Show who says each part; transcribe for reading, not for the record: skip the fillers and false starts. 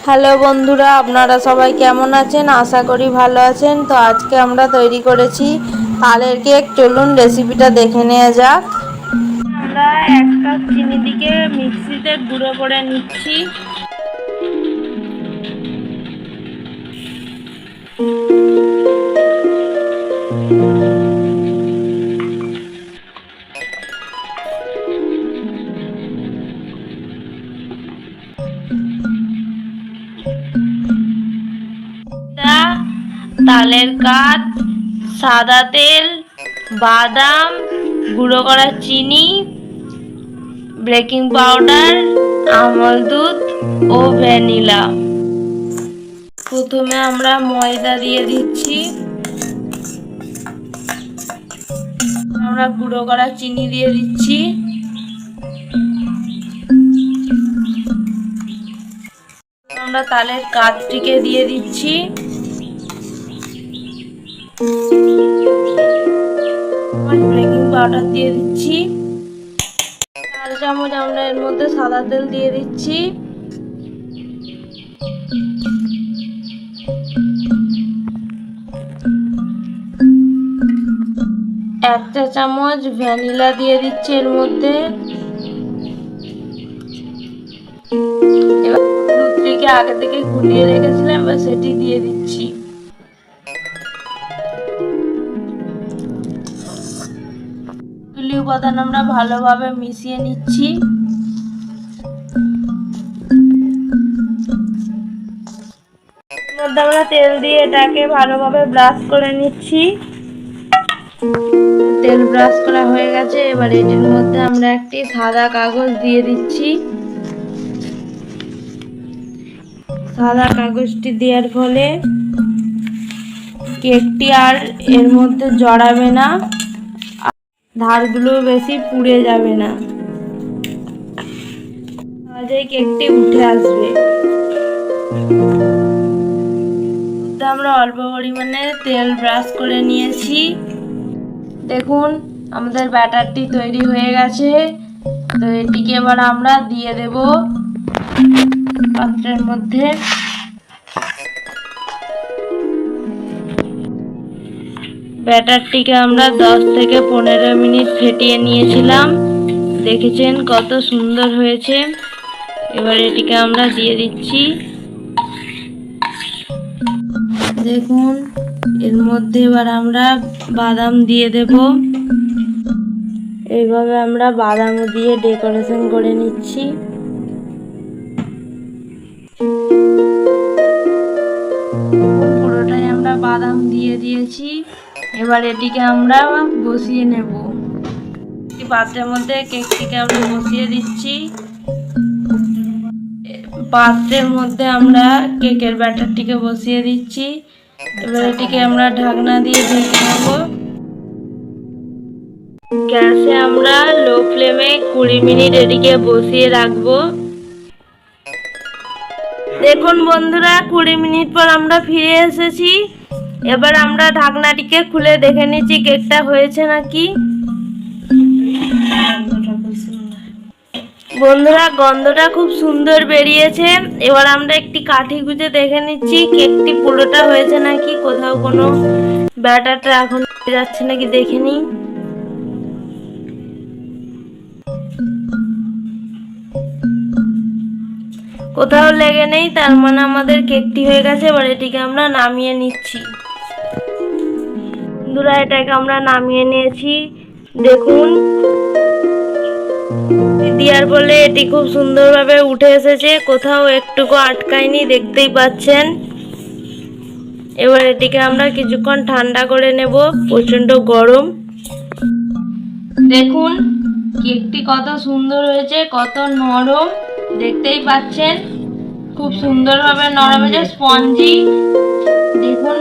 Speaker 1: Hello বন্ধুরা, আপনারা সবাই কেমন আছেন? আশা করি ভালো আছেন। তো আজকে আমরা তৈরি করেছি তালের কেক। চলুন রেসিপিটা দেখে নেওয়া যাক। আমরা 1 কাপ চিনি দিয়ে মিক্সিতে গুঁড়ো করে নিচ্ছি। তালের কাঠ, সাদা তেল, বাদাম, গুঁড়ো করা চিনি, বেকিং পাউডার, আমল দুধ ও ভ্যানিলা। প্রথমে আমরা ময়দা দিয়ে দিচ্ছি। আমরা গুঁড়ো করা চিনি দিয়ে দিচ্ছি। আমরা তালের কাঠটিকে দিয়ে দিচ্ছি। বেকিং পাউডার দিয়ে দিচ্ছি। 4 চামচ আমরা এর মধ্যে সাদা তেল দিয়ে দিচ্ছি। 1 চা চামচ ভ্যানিলা দিয়ে দিচ্ছি এর মধ্যে। এবার দুধটিকে আগে থেকে গুলিয়ে রেখেছিলাম, এবার সেটি দিয়ে দিচ্ছি। তুলি উপাদান আমরা ভালোভাবে মিশিয়ে নিচ্ছি। এর মধ্যে আমরা তেল দিয়ে এটাকে ভালোভাবে ব্রাশ করে নিচ্ছি। তেল ব্রাশ করা হয়ে গেছে। এবার এটির মধ্যে আমরা একটি সাদা কাগজ দিয়ে দিচ্ছি। সাদা কাগজটি দেওয়ার ফলে কেকটি আর এর মধ্যে জড়াবে না, ধারগুলো বেশি পুড়ে যাবে না, সহজেই কেকটি উঠে আসবে। আমরা অল্প পরিমাণে তেল ব্রাশ করে নিয়েছি। দেখুন আমাদের ব্যাটারটি তৈরি হয়ে গেছে। তো এটিকে এবার আমরা দিয়ে দেব পাত্রের মধ্যে। ব্যাটারটিকে আমরা 10 থেকে 15 মিনিট ফেটিয়ে নিয়েছিলাম। দেখেছেন কত সুন্দর হয়েছে। এবার এটিকে আমরা দিয়ে দিচ্ছি। দেখুন এর মধ্যে এবার আমরা বাদাম দিয়ে দেব। এইভাবে আমরা বাদাম দিয়ে ডেকোরেশন করে নিচ্ছি। পুরোটাই আমরা বাদাম দিয়ে দিয়েছি। এবার এটিকে আমরা বসিয়ে নেব। পাত্রের মধ্যে কেকটিকে আমরা বসিয়ে দিচ্ছি। পাত্রের মধ্যে আমরা কেকের ব্যাটারটিকে বসিয়ে দিচ্ছি। এবার এটিকে আমরা ঢাকনা দিয়ে ঢেকে নেব। গ্যাসে আমরা লো ফ্লেমে 20 মিনিট এটিকে বসিয়ে রাখবো। দেখুন বন্ধুরা 20 মিনিট পর আমরা ফিরে এসেছি। এবার আমরা ঢাকনাটিকে খুলে দেখে নিচ্ছি কেকটা হয়েছে নাকি। বন্ধুরা গন্ধটা খুব সুন্দর বেরিয়েছে। এবার আমরা একটি কাঠি গুঁজে দেখে নিচ্ছি কেকটি পুরোটা হয়েছে নাকি, কোথাও কোনো ব্যাটারটা এখন যাচ্ছে নাকি দেখে নিই। কোথাও লেগে নেই, তার মানে আমাদের কেকটি হয়ে গেছে। এবার এটিকে আমরা নামিয়ে নিচ্ছি। বন্ধুরা এটাকে আমরা নামিয়ে নিয়েছি। দেখুন দেওয়ার ফলে এটি খুব সুন্দরভাবে উঠে এসেছে, কোথাও একটুকু আটকায়নি, দেখতেই পাচ্ছেন। এবার এটিকে আমরা কিছুক্ষণ ঠান্ডা করে নেব, প্রচন্ড গরম। দেখুন কেকটি কত সুন্দর হয়েছে, কত নরম, দেখতেই পাচ্ছেন খুব সুন্দরভাবে নরম হয়েছে, স্পঞ্জি। দেখুন